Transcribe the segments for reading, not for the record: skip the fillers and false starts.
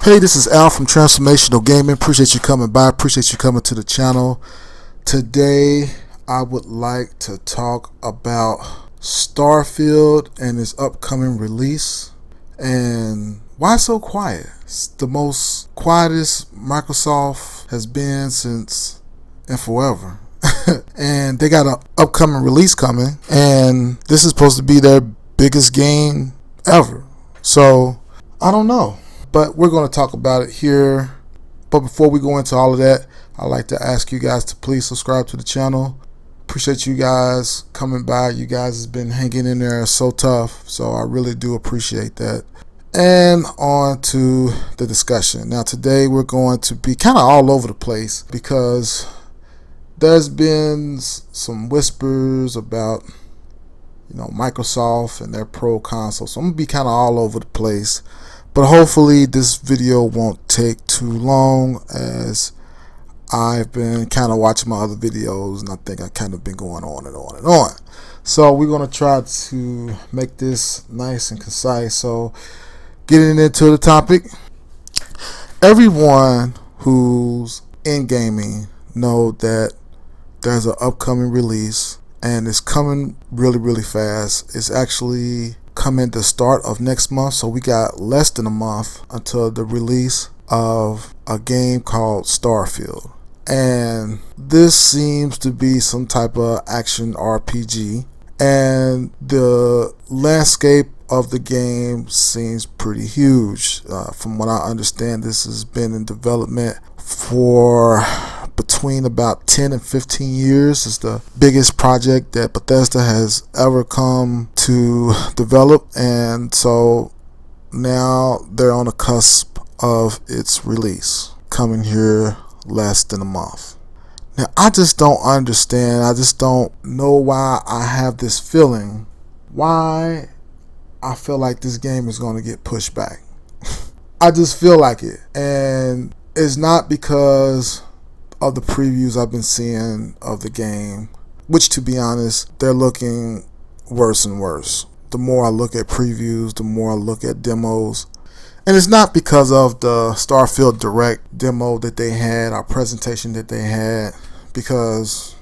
Hey, this is Al from Transformational Gaming. Appreciate you coming by. Appreciate you coming to the channel. Today, I would like to talk about Starfield and its upcoming release and why so quiet. It's the most quietest Microsoft has been since and forever. And they got an upcoming release coming, and this is supposed to be their biggest game ever. So, I don't know. But we're going to talk about it here. But before we go into all of that, I'd like to ask you guys to please subscribe to the channel. Appreciate you guys coming by. You guys have been hanging in there so tough. So I really do appreciate that. And on to the discussion. Now today we're going to be kind of all over the place because there's been some whispers about Microsoft and their Pro console. So I'm going to be kind of all over the place. But hopefully this video won't take too long, as I've been kind of watching my other videos and I think I've kind of been going on and on and on. So we're going to try to make this nice and concise. So getting into the topic, everyone who's in gaming know that there's an upcoming release and it's coming really fast. It's actually coming the start of next month, so we got less than a month until the release of a game called Starfield. And this seems to be some type of action RPG, and the landscape of the game seems pretty huge. From what I understand, this has been in development for between about 10 and 15 years. It's the biggest project that Bethesda has ever come to develop, and so now they're on the cusp of its release, coming here less than a month. Now I just don't understand, I just don't know why I have this feeling, why I feel like this game is going to get pushed back. I just feel like it, and it's not because of the previews I've been seeing of the game, which, to be honest, they're looking worse and worse. The more I look at previews, the more I look at demos. And it's not because of the Starfield Direct demo that they had, our presentation that they had, because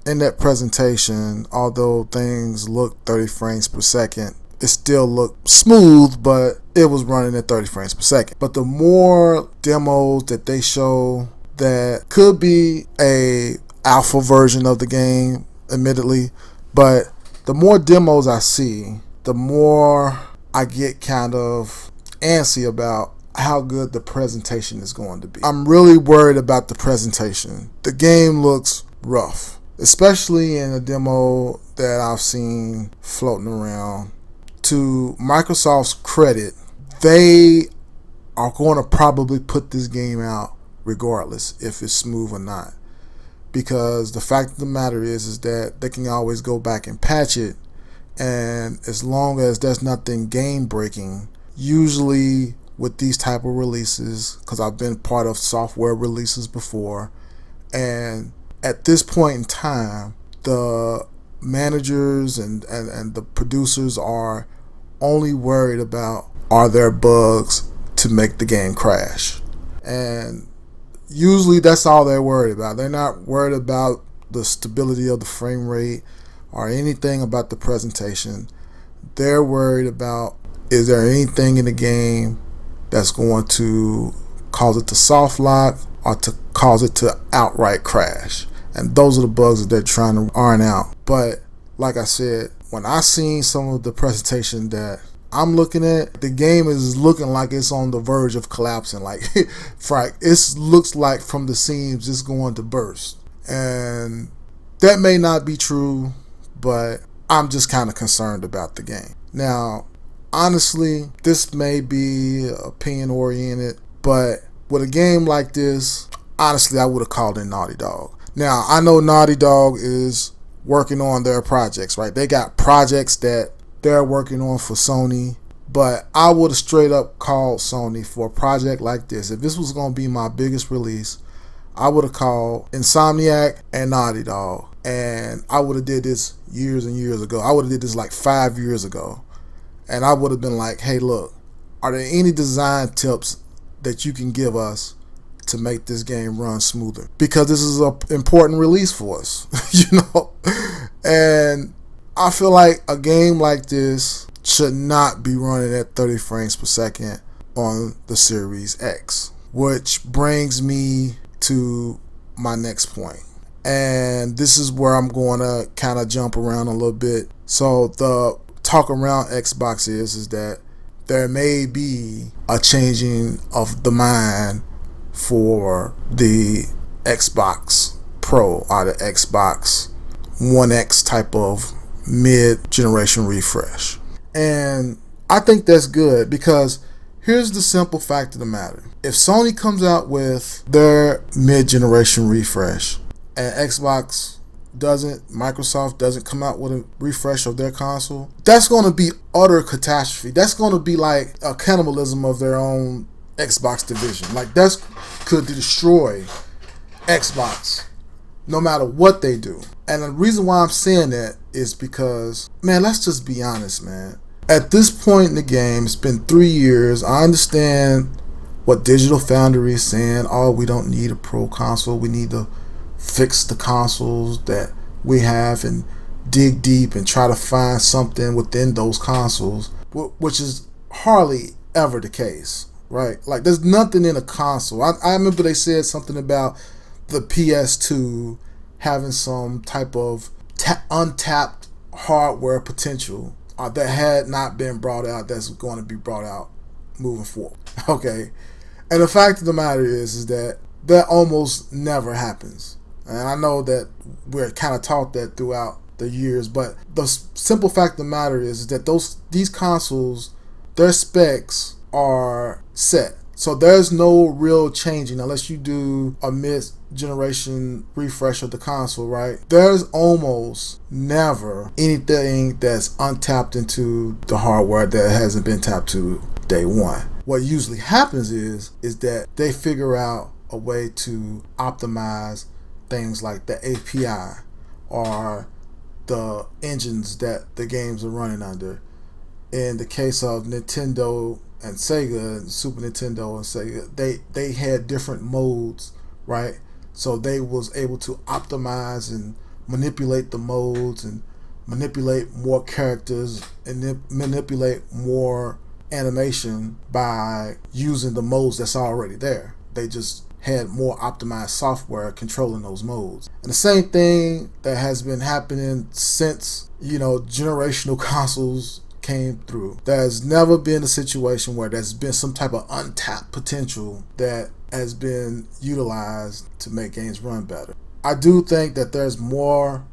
in that presentation, although things look 30 frames per second, it still looked smooth, but it was running at 30 frames per second. But the more demos that they show that could be a alpha version of the game, admittedly, but the more demos I see, the more I get kind of antsy about how good the presentation is going to be. I'm really worried about the presentation. The game looks rough, especially in a demo that I've seen floating around. To Microsoft's credit, they are going to probably put this game out regardless if it's smooth or not, because the fact of the matter is that they can always go back and patch it, and as long as there's nothing game breaking, usually with these type of releases, because I've been part of software releases before, and at this point in time the managers and the producers are only worried about, are there bugs to make the game crash? And usually that's all they're worried about. They're not worried about the stability of the frame rate or anything about the presentation. They're worried about, is there anything in the game that's going to cause it to soft lock or to cause it to outright crash? And those are the bugs that they're trying to iron out. But like I said, when I seen some of the presentation that I'm looking at, the game is looking like it's on the verge of collapsing. Like, Frank, it looks like from the seams it's going to burst. And that may not be true, but I'm just kind of concerned about the game. Now, honestly, this may be opinion oriented, but with a game like this, honestly, I would have called in Naughty Dog. Now, I know Naughty Dog is working on their projects, right? They got projects that they're working on for Sony, but I would have straight up called Sony for a project like this. If this was going to be my biggest release, I would have called Insomniac and Naughty Dog, and I would have did this years and years ago. I would have did this like 5 years ago, and I would have been like, hey, look, are there any design tips that you can give us to make this game run smoother, because this is an important release for us. And I feel like a game like this should not be running at 30 frames per second on the Series X, which brings me to my next point. And this is where I'm going to kind of jump around a little bit. So the talk around Xbox is that there may be a changing of the mind for the Xbox Pro or the Xbox One X type of mid-generation refresh. And I think that's good, because here's the simple fact of the matter. If Sony comes out with their mid-generation refresh and Microsoft doesn't come out with a refresh of their console, that's going to be utter catastrophe. That's going to be like a cannibalism of their own Xbox division. Like, that could destroy Xbox no matter what they do. And the reason why I'm saying that is because, man, let's just be honest, man. At this point in the game, it's been 3 years. I understand what Digital Foundry is saying. Oh, we don't need a pro console. We need to fix the consoles that we have and dig deep and try to find something within those consoles, which is hardly ever the case, right? Like, there's nothing in a console. I remember they said something about the PS2 having some type of untapped hardware potential that had not been brought out, that's going to be brought out moving forward. Okay, and the fact of the matter is that almost never happens. And I know that we're kind of taught that throughout the years, but the simple fact of the matter is that these consoles, their specs are set. So there's no real changing unless you do a mid-generation refresh of the console, right? There's almost never anything that's untapped into the hardware that hasn't been tapped to day one. What usually happens is that they figure out a way to optimize things like the API or the engines that the games are running under. In the case of Nintendo and Sega, and Super Nintendo and Sega, they had different modes, right? So they was able to optimize and manipulate the modes and manipulate more characters and manipulate more animation by using the modes that's already there. They just had more optimized software controlling those modes. And the same thing that has been happening since, generational consoles came through. There's never been a situation where there's been some type of untapped potential that has been utilized to make games run better. I do think that there's more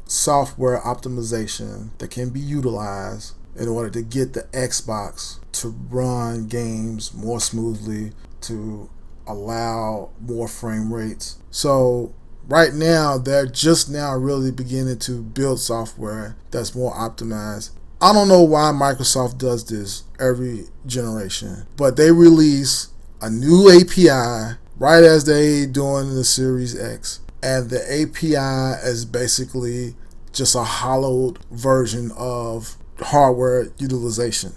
software optimization that can be utilized in order to get the Xbox to run games more smoothly, to allow more frame rates. So right now, they're just now really beginning to build software that's more optimized. I don't know why Microsoft does this every generation, but they release a new API right as they doing the Series X, and the API is basically just a hollowed version of hardware utilization.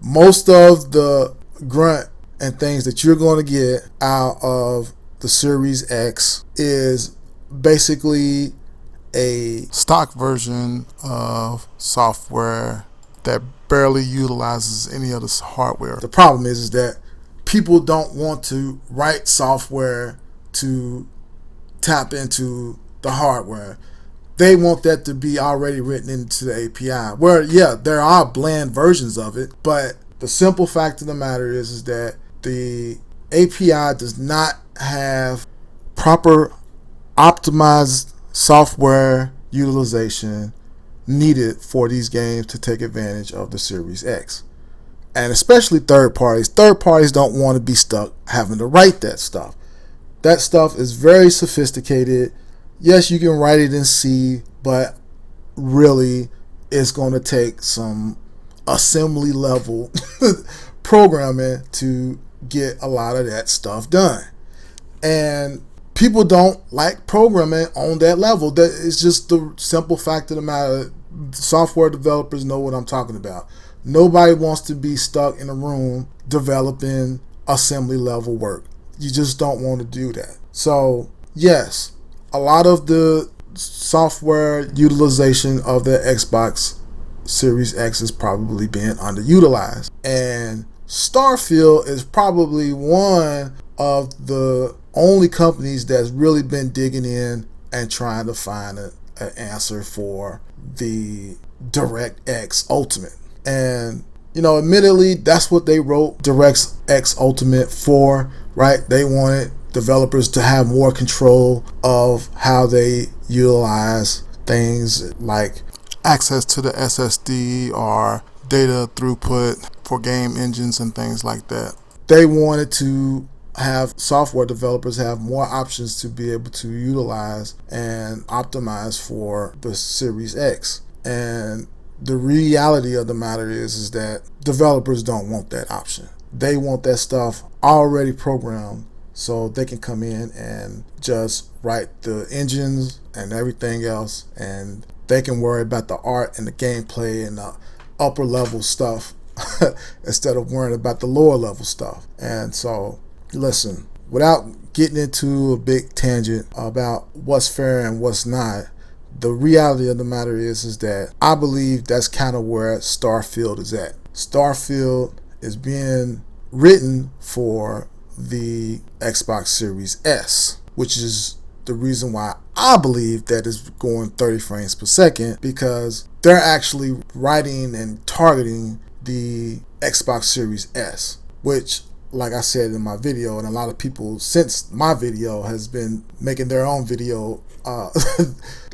Most of the grunt and things that you're going to get out of the Series X is basically a stock version of software that barely utilizes any of this hardware. The problem is that people don't want to write software to tap into the hardware. They want that to be already written into the API. Where, yeah, there are bland versions of it, but the simple fact of the matter is that the API does not have proper optimized software utilization needed for these games to take advantage of the Series X. And especially third parties. Third parties don't want to be stuck having to write that stuff. That stuff is very sophisticated. Yes, you can write it in C, but really it's going to take some assembly level programming to get a lot of that stuff done. And people don't like programming on that level. That is just the simple fact of the matter. Software developers know what I'm talking about. Nobody wants to be stuck in a room developing assembly level work. You just don't want to do that. So yes, a lot of the software utilization of the Xbox Series X is probably being underutilized, and Starfield is probably one of the only companies that's really been digging in and trying to find an answer for the DirectX Ultimate. And admittedly, that's what they wrote DirectX Ultimate for, right? They wanted developers to have more control of how they utilize things like access to the SSD or data throughput for game engines and things like that. They wanted to have software developers have more options to be able to utilize and optimize for the Series X. And the reality of the matter is that developers don't want that option. They want that stuff already programmed so they can come in and just write the engines and everything else, and they can worry about the art and the gameplay and the upper level stuff instead of worrying about the lower level stuff. And so, listen, without getting into a big tangent about what's fair and what's not, the reality of the matter is that I believe that's kind of where Starfield is at. Starfield is being written for the Xbox Series S, which is the reason why I believe that it's going 30 frames per second, because they're actually writing and targeting the Xbox Series S, which, like I said in my video, and a lot of people since my video has been making their own video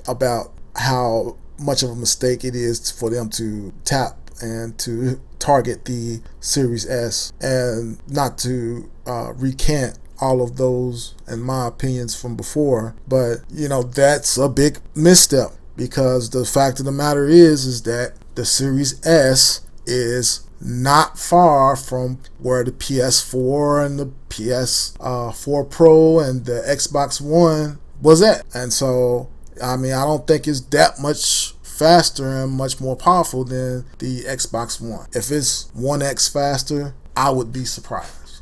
about how much of a mistake it is for them to tap and to target the Series S, and not to recant all of those and my opinions from before. But that's a big misstep, because the fact of the matter is that the Series S is not far from where the PS4 and the PS4 Pro and the Xbox One was at. And so, I don't think it's that much faster and much more powerful than the Xbox One. If it's 1x faster, I would be surprised.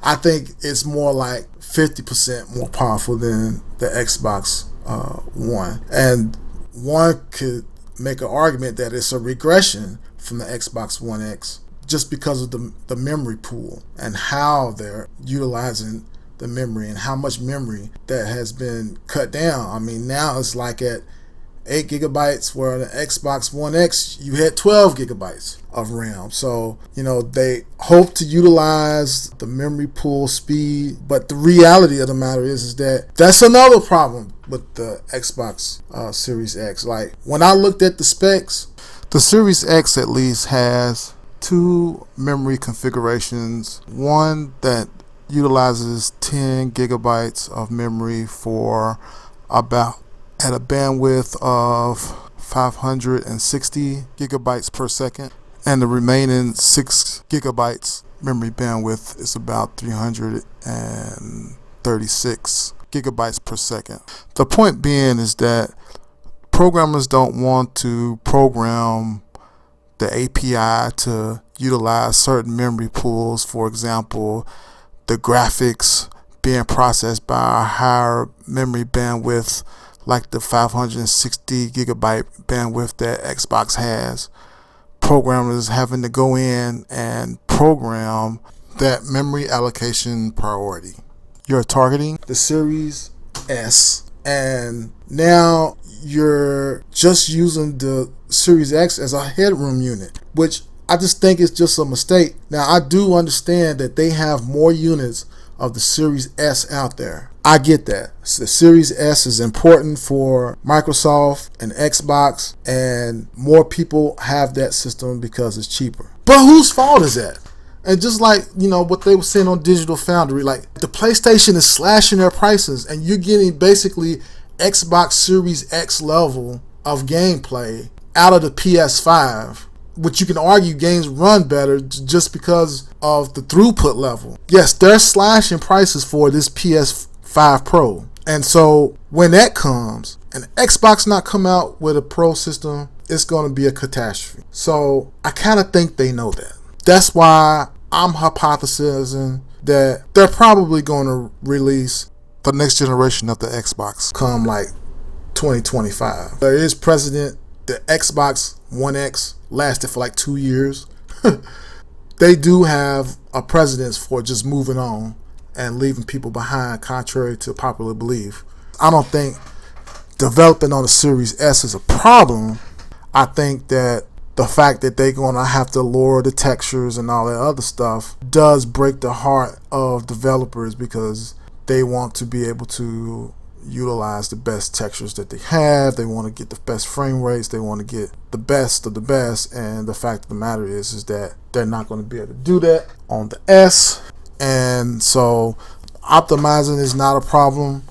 I think it's more like 50% more powerful than the Xbox One. And one could make an argument that it's a regression from the Xbox One X just because of the memory pool and how they're utilizing the memory and how much memory that has been cut down. Now it's like at 8 gigabytes, where the Xbox One X, you had 12 gigabytes of RAM. So, they hope to utilize the memory pool speed, but the reality of the matter is that that's another problem with the Xbox Series X. Like, when I looked at the specs, the Series X at least has 2 memory configurations. One that utilizes 10 gigabytes of memory for about at a bandwidth of 560 gigabytes per second, and the remaining 6 gigabytes memory bandwidth is about 336 gigabytes per second. The point being is that programmers don't want to program the API to utilize certain memory pools. For example, the graphics being processed by a higher memory bandwidth, like the 560 gigabyte bandwidth that Xbox has. Programmers having to go in and program that memory allocation priority. You're targeting the Series S, and now you're just using the Series X as a headroom unit, which I just think is just a mistake. Now, I do understand that they have more units of the Series S out there. I get that. So the Series S is important for Microsoft and Xbox, and more people have that system because it's cheaper. But whose fault is that? And just like, what they were saying on Digital Foundry, like the PlayStation is slashing their prices and you're getting basically Xbox Series X level of gameplay out of the PS5, which you can argue games run better just because of the throughput level. Yes, they're slashing prices for this PS5 Pro. And so when that comes, and Xbox not come out with a Pro system, it's going to be a catastrophe. So I kind of think they know that. That's why I'm hypothesizing that they're probably going to release the next generation of the Xbox come like 2025. There is precedent. The Xbox One X lasted for like 2 years. They do have a precedence for just moving on and leaving people behind, contrary to popular belief. I don't think developing on the Series S is a problem. I think that the fact that they're going to have to lower the textures and all that other stuff does break the heart of developers, because they want to be able to utilize the best textures that they have. They want to get the best frame rates. They want to get the best of the best. And the fact of the matter is that they're not going to be able to do that on the S. And so optimizing is not a problem.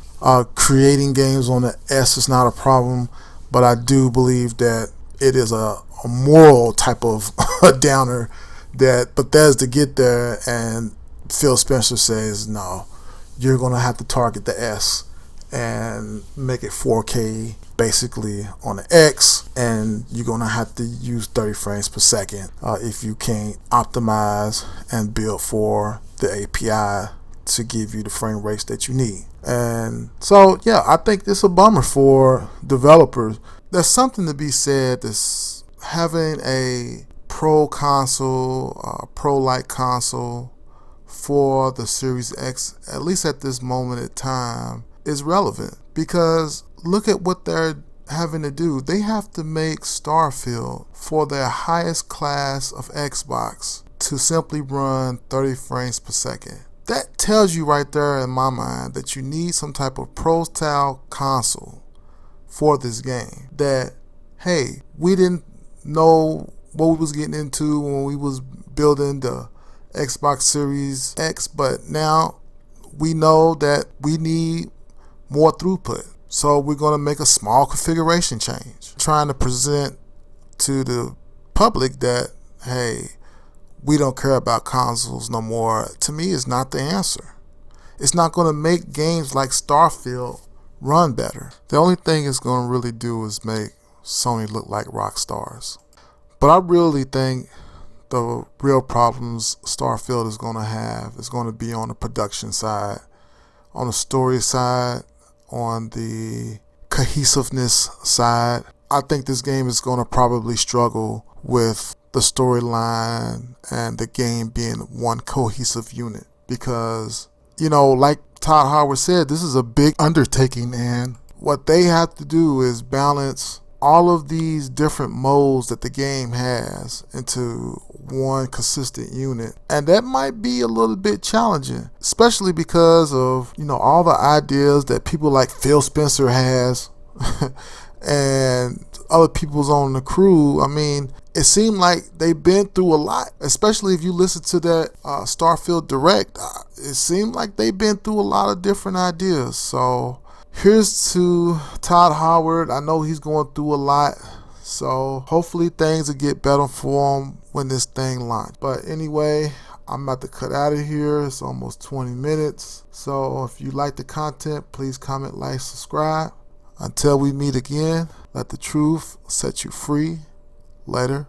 Creating games on the S is not a problem. But I do believe that it is a moral type of downer that Bethesda get there and Phil Spencer says, no, you're going to have to target the S and make it 4K basically on the X, and you're going to have to use 30 frames per second if you can't optimize and build for the API to give you the frame rates that you need. And so, yeah, I think it's a bummer for developers. There's something to be said that's having a pro console, pro-like console for the Series X, at least at this moment in time, is relevant, because look at what they're having to do. They have to make Starfield for their highest class of Xbox to simply run 30 frames per second. That tells you right there in my mind that you need some type of pro-style console for this game. That, hey, we didn't know what we was getting into when we was building the Xbox Series X, but now we know that we need more throughput. So we're going to make a small configuration change, trying to present to the public that, hey, we don't care about consoles no more. To me, is not the answer. It's not going to make games like Starfield run better. The only thing it's going to really do is make Sony look like rock stars. But I really think the real problems Starfield is going to have is going to be on the production side, on the story side, on the cohesiveness side. I think this game is going to probably struggle with the storyline and the game being one cohesive unit, because, you know, like Todd Howard said, this is a big undertaking, and what they have to do is balance all of these different modes that the game has into one consistent unit. And that might be a little bit challenging, especially because of, you know, all the ideas that people like Phil Spencer has and other people's on the crew. I mean, it seemed like they've been through a lot, especially if you listen to that Starfield Direct. It seemed like they've been through a lot of different ideas. So here's to Todd Howard. I know he's going through a lot, so hopefully things will get better for him when this thing launches. But anyway, I'm about to cut out of here. It's almost 20 minutes. So if you like the content, please comment, like, subscribe. Until we meet again, let the truth set you free. Later.